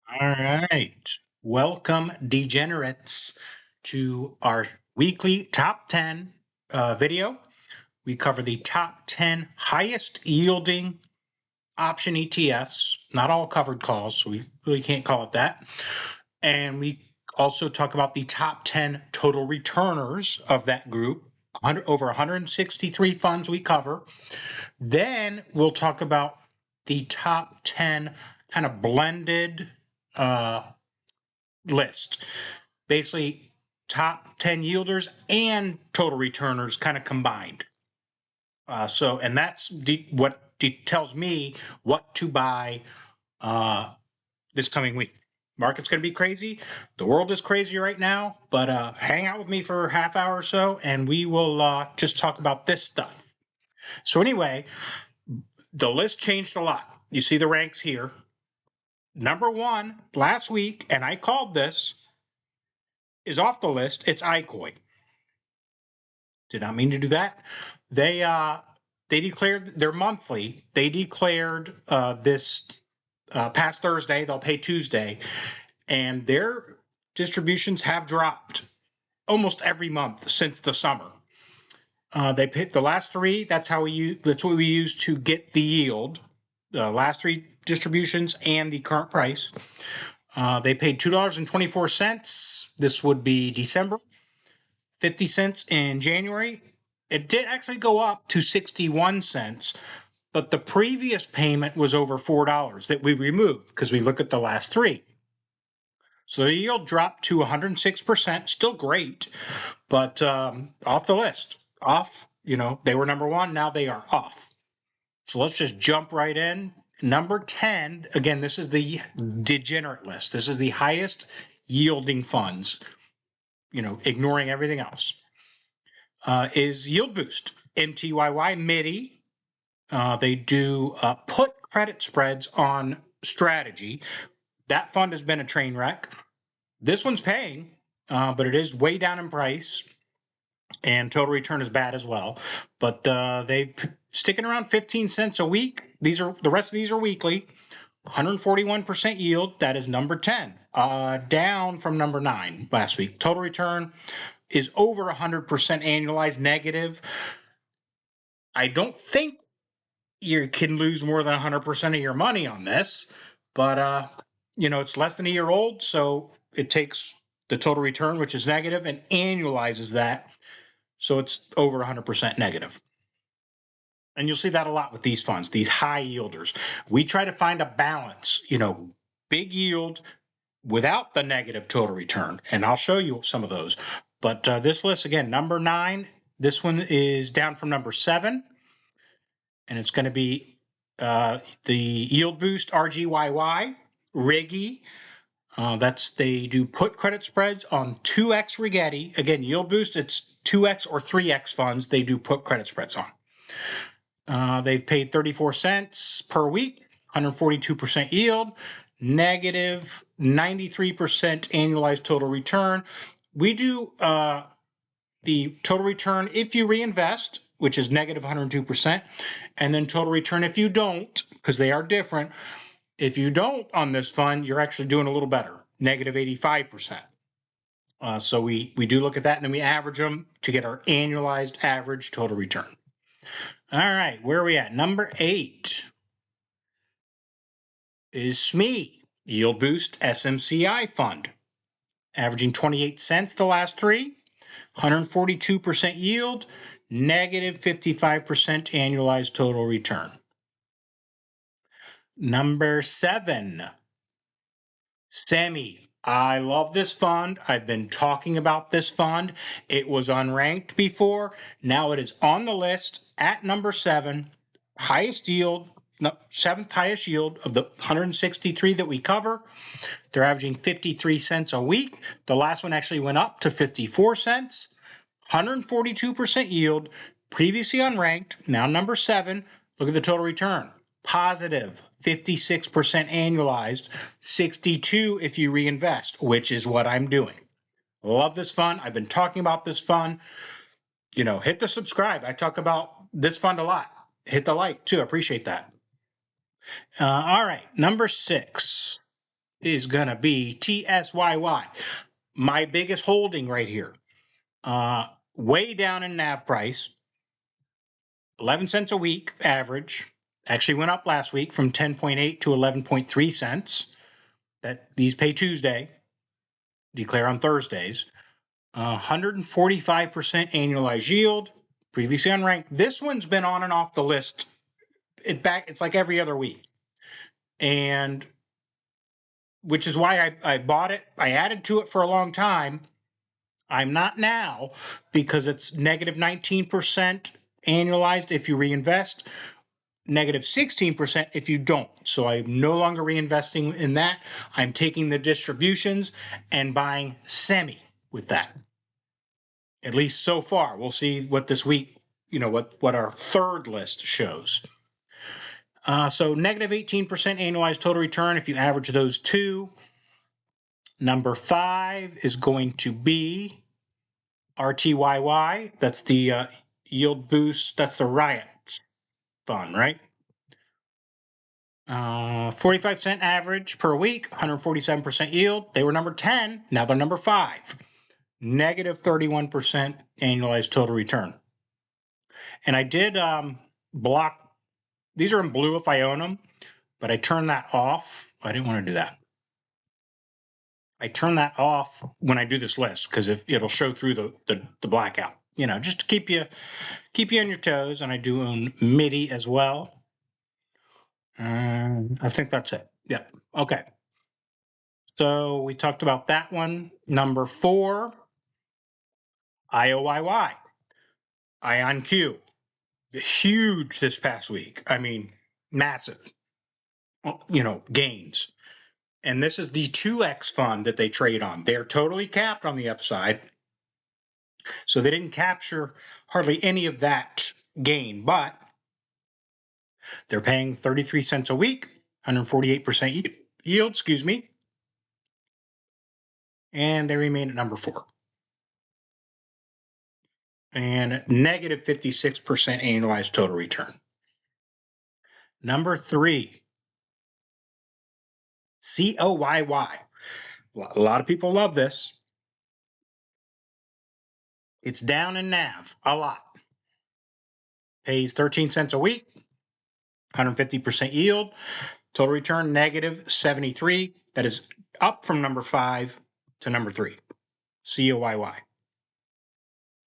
All right. Welcome, degenerates, to our weekly top 10 video. We cover the top 10 highest yielding option ETFs, not all covered calls, so we really can't call it that. And we also talk about the top 10 total returners of that group, over 163 funds we cover. Then we'll talk about the top 10 kind of blended list. Basically, top 10 yielders and total returners kind of combined. And that's what tells me what to buy this coming week. Market's going to be crazy. The world is crazy right now, but hang out with me for a half hour or so, and we will just talk about this stuff. So anyway, the list changed a lot. You see the ranks here. Number one last week, and I called this, is off the list. It's iCoin. Did not mean to do that. They declared their monthly. They declared this past Thursday. They'll pay Tuesday, and their distributions have dropped almost every month since the summer. They picked the last three. That's what we use to get the yield. The last three distributions and the current price. They paid $2.24. This would be December. 50 cents in January. It did actually go up to 61 cents, but the previous payment was over $4 that we removed because we look at the last three. So the yield dropped to 106%, still great, but off the list. Off, they were number one, now they are off. So let's just jump right in. Number 10, again, this is the degenerate list. This is the highest yielding funds, ignoring everything else, is Yield Boost, MTYY, MIDI. They do put credit spreads on strategy. That fund has been a train wreck. This one's paying, but it is way down in price, and total return is bad as well. But they've sticking around 15 cents a week. The rest of these are weekly. 141% yield. That is number 10, down from number 9 last week. Total return is over 100% annualized negative. I don't think you can lose more than 100% of your money on this, but it's less than a year old, so it takes the total return, which is negative, and annualizes that, so it's over 100% negative. And you'll see that a lot with these funds, these high yielders. We try to find a balance, big yield without the negative total return, and I'll show you some of those. But this list, again, number 9, this one is down from number 7, and it's going to be the Yield Boost RGYY, Riggy. They do put credit spreads on 2x Rigetti. Again, Yield Boost, it's 2x or 3x funds they do put credit spreads on. They've paid 34 cents per week, 142% yield, negative 93% annualized total return. We do the total return if you reinvest, which is negative 102%, and then total return if you don't, because they are different. If you don't on this fund, you're actually doing a little better, negative 85%. So we do look at that, and then we average them to get our annualized average total return. All right, where are we at? Number 8 is SME, Yield Boost SMCI Fund, averaging 28 cents the last three, 142% yield, negative 55% annualized total return. Number 7, SEMI. I love this fund. I've been talking about this fund. It was unranked before. Now it is on the list at number 7, highest yield, 7th highest yield of the 163 that we cover. They're averaging 53 cents a week. The last one actually went up to 54 cents. 142% yield, previously unranked, now number 7. Look at the total return. Positive 56% annualized, 62 if you reinvest, which is what I'm doing. Love this fund. I've been talking about this fund. Hit the subscribe. I talk about this fund a lot. Hit the like too. Appreciate that. All right, number 6. is going to be TSYY, my biggest holding right here. Way down in NAV price, 11 cents a week average. Actually went up last week from 10.8 to 11.3 cents. That these pay Tuesday, declare on Thursdays. 145% annualized yield, previously unranked. This one's been on and off the list. It's like every other week, and which is why I bought it. I added to it for a long time. I'm not now because it's negative 19% annualized if you reinvest, negative 16% if you don't. So I'm no longer reinvesting in that. I'm taking the distributions and buying semi with that. At least so far. We'll see what this week, what our third list shows. So negative 18% annualized total return if you average those two. Number 5 is going to be RTYY. That's the yield boost. That's the Riot fund, right? 45-cent average per week, 147% yield. They were number 10. Now they're number 5. Negative 31% annualized total return. And I did block. These are in blue if I own them, but I turned that off. I didn't want to do that. I turn that off when I do this list because it'll show through the blackout. Just to keep you on your toes. And I do own MIDI as well. I think that's it. Yeah. Okay. So we talked about that one. Number 4, IOIY, IonQ. Huge this past week. I mean, massive, gains. And this is the 2X fund that they trade on. They're totally capped on the upside. So they didn't capture hardly any of that gain, but they're paying 33 cents a week, 148% yield, and they remain at number 4. And negative 56% annualized total return. Number 3, COYY. A lot of people love this. It's down in NAV a lot. Pays 13 cents a week, 150% yield. Total return negative 73. That is up from number 5 to number 3. COYY.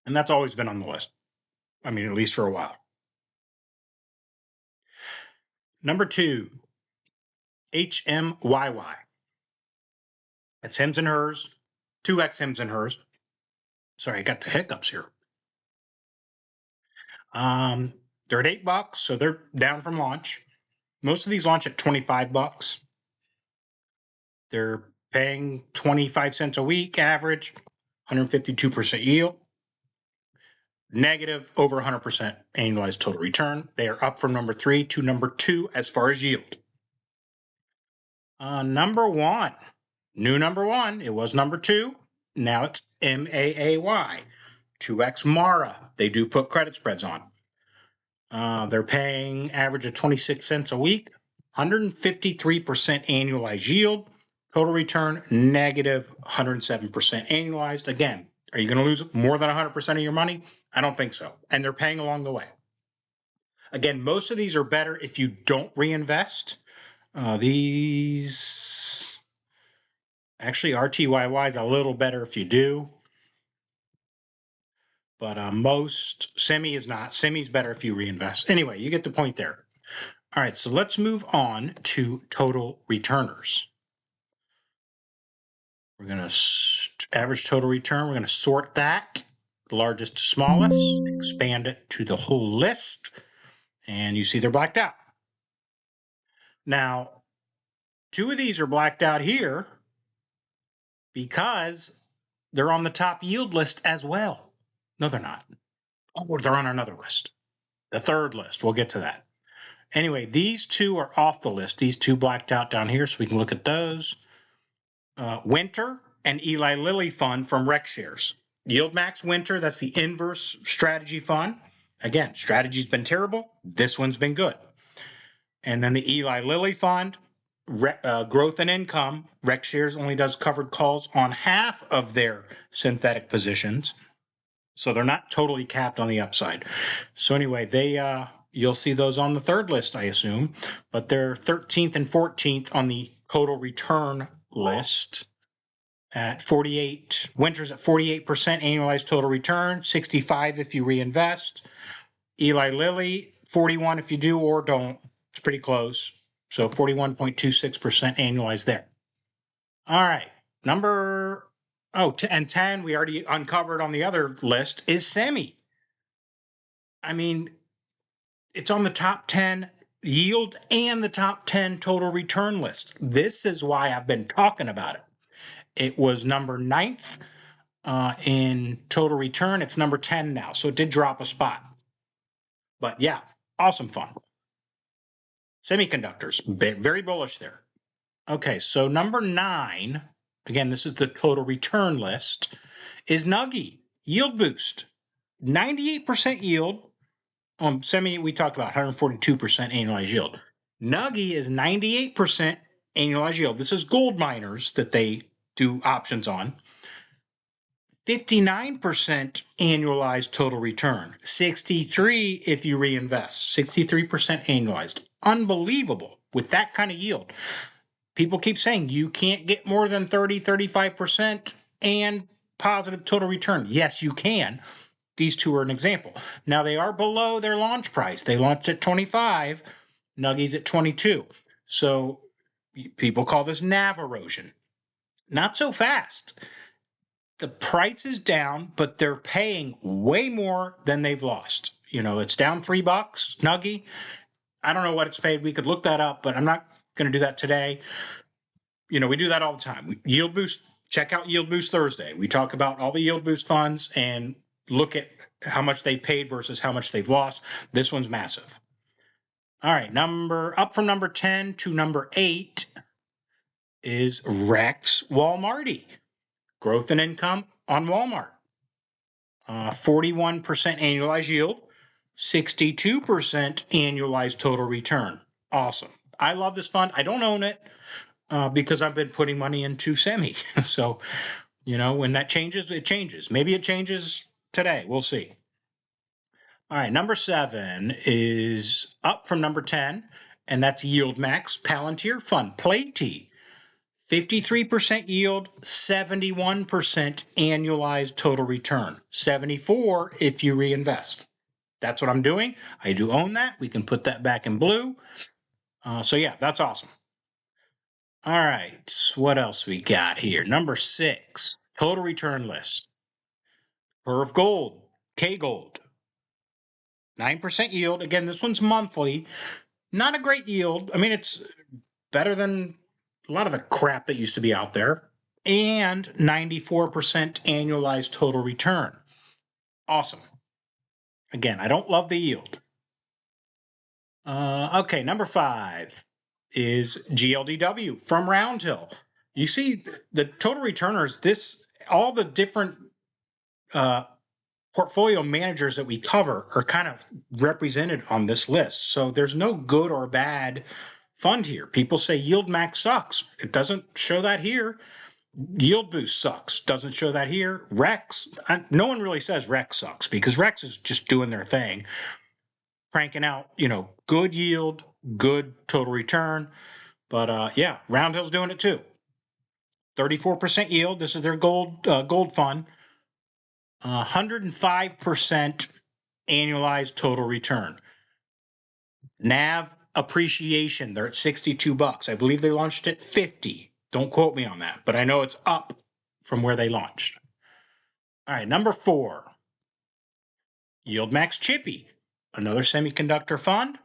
And that's always been on the list. I mean, at least for a while. Number 2, HMYY. That's Hims and Hers, 2X Hims and Hers. Sorry, I got the hiccups here. They're at $8, so they're down from launch. Most of these launch at $25. They're paying 25 cents a week average, 152% yield. Negative over 100% annualized total return. They are up from number 3 to number 2 as far as yield. Number 1, new number 1. It was number 2. Now it's MAAY, 2X Mara. They do put credit spreads on. They're paying average of 26 cents a week, 153% annualized yield. Total return negative 107% annualized. Again, are you going to lose more than 100% of your money? I don't think so. And they're paying along the way. Again, most of these are better if you don't reinvest. These actually RTYY is a little better if you do. But most semi is not. Semi is better if you reinvest. Anyway, you get the point there. All right, so let's move on to total returners. We're going to average total return. We're going to sort that, largest to smallest, expand it to the whole list, and you see they're blacked out. Now, 2 of these are blacked out here because they're on the top yield list as well. No, they're not. Oh, they're on another list, the third list. We'll get to that. Anyway, these 2 are off the list. These 2 blacked out down here, so we can look at those. Winter and Eli Lilly fund from RecShares. Yield Max Winter, that's the inverse strategy fund. Again, strategy's been terrible. This one's been good. And then the Eli Lilly fund, growth and income. Rec Shares only does covered calls on half of their synthetic positions. So they're not totally capped on the upside. So anyway, you'll see those on the third list, I assume, but they're 13th and 14th on the total return list at 48. Winters at 48% annualized total return, 65 if you reinvest. Eli Lilly, 41 if you do or don't. It's pretty close. So 41.26% annualized there. All right. And 10, we already uncovered on the other list, is semi. I mean, it's on the top 10 yield and the top 10 total return list. This is why I've been talking about it. It was number 9th in total return. It's number 10 now, so it did drop a spot. But yeah, awesome fun. Semiconductors, very bullish there. Okay, so number 9, again, this is the total return list, is Nuggy, Yield Boost. 98% yield. Semi, we talked about 142% annualized yield. Nuggy is 98% annualized yield. This is gold miners that they do options on. 59% annualized total return. 63 if you reinvest. 63% annualized. Unbelievable with that kind of yield. People keep saying you can't get more than 30, 35% and positive total return. Yes, you can. These two are an example. Now, they are below their launch price. They launched at 25, Nuggies at 22. So people call this NAV erosion. Not so fast. The price is down, but they're paying way more than they've lost. It's down $3, Nuggy. I don't know what it's paid. We could look that up, but I'm not going to do that today. We do that all the time. Yield Boost, check out Yield Boost Thursday. We talk about all the Yield Boost funds and look at how much they've paid versus how much they've lost. This one's massive. All right, up from number 10 to number 8 is Rex Walmarty. Growth and income on Walmart. 41% annualized yield, 62% annualized total return. Awesome. I love this fund. I don't own it because I've been putting money into semi. So, when that changes, it changes. Maybe it changes today. We'll see. All right, number 7 is up from number 10, and that's Yield Max Palantir Fund, Play-T. 53% yield, 71% annualized total return. 74 if you reinvest. That's what I'm doing. I do own that. We can put that back in blue. So yeah, that's awesome. All right, what else we got here? Number 6, total return list. Curve Gold, K-Gold. 9% yield. Again, this one's monthly. Not a great yield. I mean, it's better than a lot of the crap that used to be out there. And 94% annualized total return. Awesome. Again, I don't love the yield. Okay, number 5 is GLDW from Roundhill. You see the total returners, all the different portfolio managers that we cover are kind of represented on this list. So there's no good or bad fund here. People say Yield Max sucks. It doesn't show that here. Yield Boost sucks. Doesn't show that here. Rex, no one really says Rex sucks because Rex is just doing their thing, cranking out, good yield, good total return. But yeah, Roundhill's doing it too. 34% yield. This is their gold fund. 105% annualized total return. NAV appreciation, they're at $62. I believe they launched at 50. Don't quote me on that, but I know it's up from where they launched. All right, number 4, Yield Max Chippy, another semiconductor fund.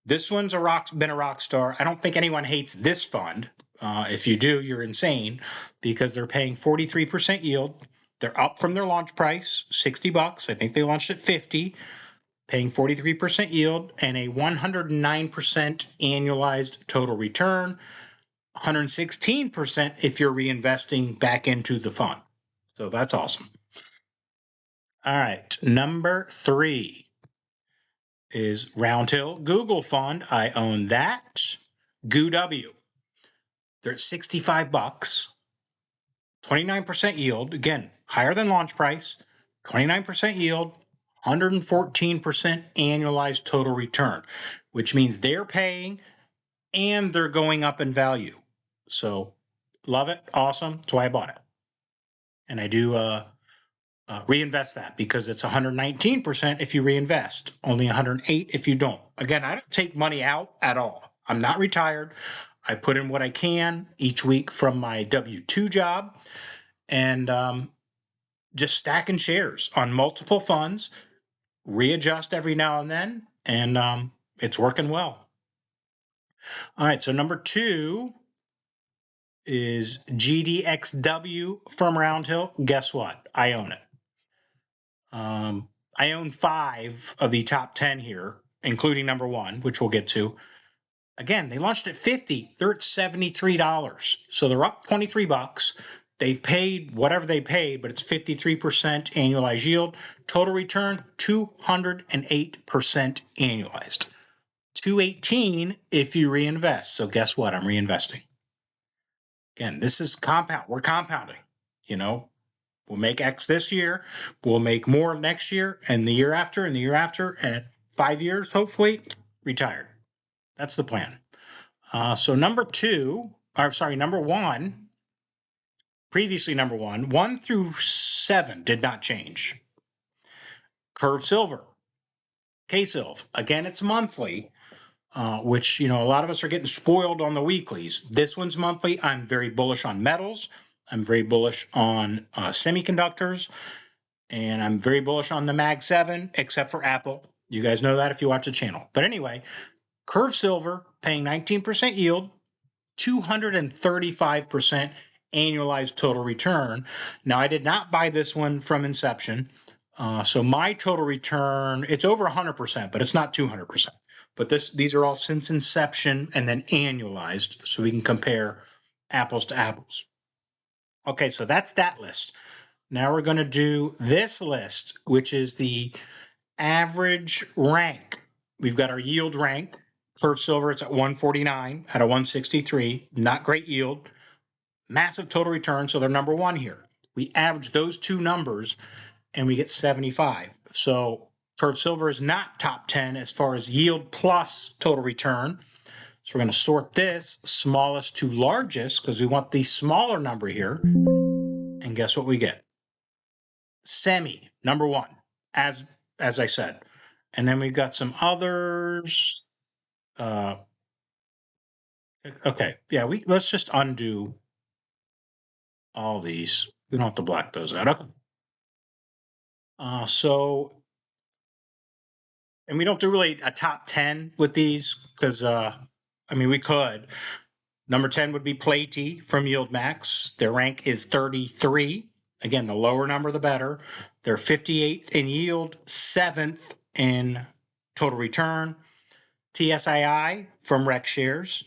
This one's been a rock star. I don't think anyone hates this fund. If you do, you're insane because they're paying 43% yield. They're up from their launch price, $60. I think they launched at 50, paying 43% yield and a 109% annualized total return, 116% if you're reinvesting back into the fund. So that's awesome. All right, number 3 is Roundhill Google Fund. I own that. GOW. They're at 65 bucks, 29% yield. Again, higher than launch price, 29% yield, 114% annualized total return, which means they're paying and they're going up in value. So love it. Awesome. That's why I bought it. And I do reinvest that because it's 119% if you reinvest, only 108 if you don't. Again, I don't take money out at all. I'm not retired. I put in what I can each week from my W-2 job and just stacking shares on multiple funds, readjust every now and then, and it's working well. All right, so number 2 is GDXW from Roundhill. Guess what? I own it. I own 5 of the top 10 here, including number 1, which we'll get to. Again, they launched at 50. They're at $73. So they're up 23 bucks. They've paid whatever they paid, but it's 53% annualized yield. Total return, 208% annualized. 218 if you reinvest. So guess what? I'm reinvesting. Again, this is compound. We're compounding. You know, we'll make X this year. We'll make more next year and the year after and the year after. And 5 years, hopefully, retired. That's the plan. So number 1, previously number 1 through 7 did not change. Curve Silver, K-Silv. Again, it's monthly, which, a lot of us are getting spoiled on the weeklies. This one's monthly. I'm very bullish on metals. I'm very bullish on semiconductors. And I'm very bullish on the Mag 7, except for Apple. You guys know that if you watch the channel. But anyway, Curve Silver paying 19% yield, 235% annualized total return. Now, I did not buy this one from inception. So my total return, it's over 100%, but it's not 200%. But these are all since inception and then annualized, so we can compare apples to apples. Okay, so that's that list. Now we're going to do this list, which is the average rank. We've got our yield rank. Curve Silver, it's at 149 out of 163. Not great yield. Massive total return, so they're number 1 here. We average those 2 numbers, and we get 75. So Curve Silver is not top 10 as far as yield plus total return. So we're going to sort this smallest to largest because we want the smaller number here. And guess what we get? Semi, number 1, as I said. And then we've got some others. Okay, yeah, let's just undo all these. We don't have to black those out. Okay. And we don't do really a top 10 with these because, we could. Number 10 would be Platy from YieldMax. Their rank is 33. Again, the lower number, the better. They're 58th in yield, 7th in total return. TSII from Rec Shares.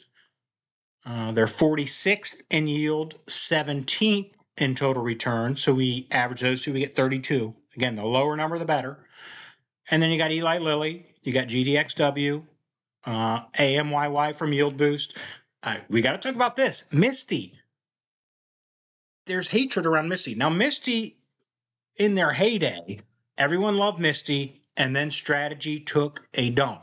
They're 46th in yield, 17th in total return. So we average those 2, we get 32. Again, the lower number, the better. And then you got Eli Lilly, you got GDXW, AMYY from Yield Boost. We got to talk about this. Misty. There's hatred around Misty. Now, Misty, in their heyday, everyone loved Misty, and then strategy took a dump.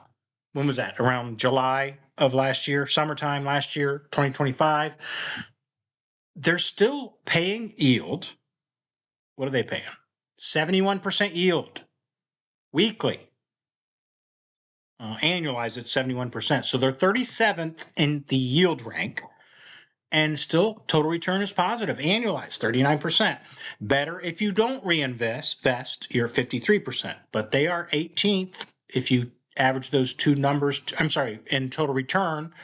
When was that? Around July of last year, summertime last year, 2025. They're still paying yield. What are they paying? 71% yield weekly. Annualized at 71%. So they're 37th in the yield rank. And still, total return is positive, annualized, 39%. Better if you don't reinvest, you're 53%. But they are 18th if you average those 2 numbers, in total return.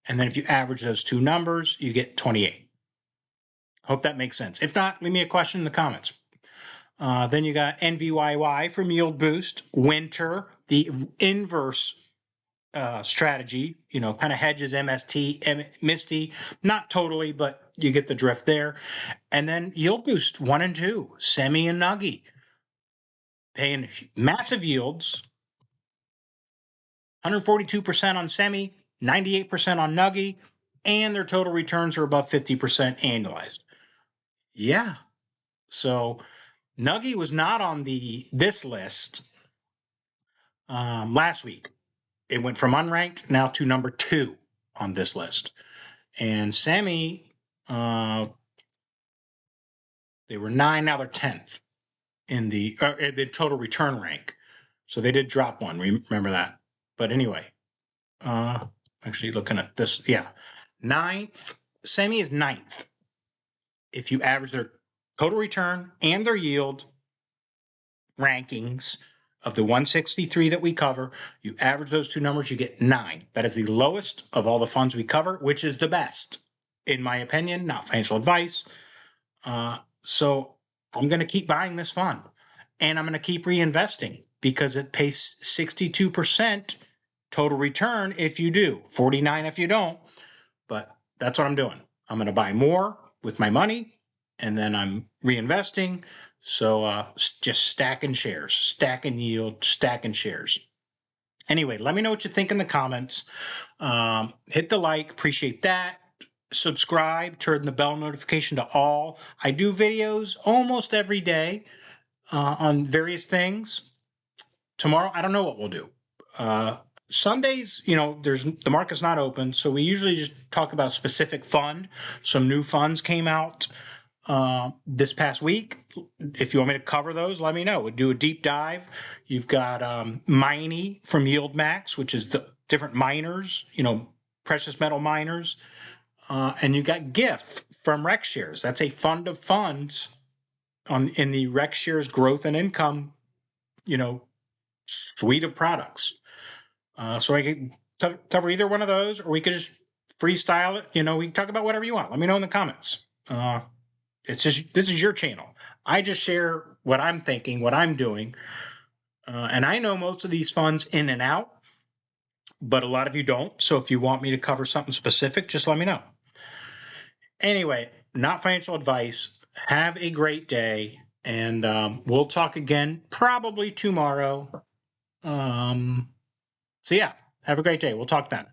And then if you average those 2 numbers, you get 28. Hope that makes sense. If not, leave me a question in the comments. Then you got NVYY from Yield Boost, Winter, the inverse strategy, kind of hedges Misty, not totally, but you get the drift there. And then Yield Boost 1 and 2, Semi and Nuggy, paying massive yields, 142% on Semi, 98% on Nuggy. and their total returns are above 50% annualized. Yeah. So Nuggy was not on this list last week. It went from unranked now to number 2 on this list. And Semi, they were 9, now they're 10th in the total return rank. So they did drop one. Remember that. But anyway, actually looking at this, yeah, 9th. Semi is 9th. If you average their total return and their yield rankings of the 163 that we cover, you average those two numbers, you get 9. That is the lowest of all the funds we cover, which is the best, in my opinion, not financial advice. So I'm going to keep buying this fund, and I'm going to keep reinvesting because it pays 62% total return if you do, 49 if you don't. But that's what I'm doing. I'm going to buy more with my money, and then I'm reinvesting. So just stacking shares, stacking yield, stacking shares. Anyway, let me know what you think in the comments. Hit the like, appreciate that. Subscribe, turn the bell notification to all. I do videos almost every day on various things. Tomorrow, I don't know what we'll do. Sundays, the market's not open, so we usually just talk about a specific fund. Some new funds came out this past week. If you want me to cover those, let me know. We'll do a deep dive. You've got Miney from Yield Max, which is the different miners, precious metal miners. And you got GIF from RexShares. That's a fund of funds in the RexShares growth and income, suite of products. So I could cover either one of those, or we could just freestyle it. We can talk about whatever you want. Let me know in the comments. This is your channel. I just share what I'm thinking, what I'm doing. And I know most of these funds in and out, but a lot of you don't. So if you want me to cover something specific, just let me know. Anyway, not financial advice. Have a great day, and we'll talk again probably tomorrow. So yeah, have a great day. We'll talk then.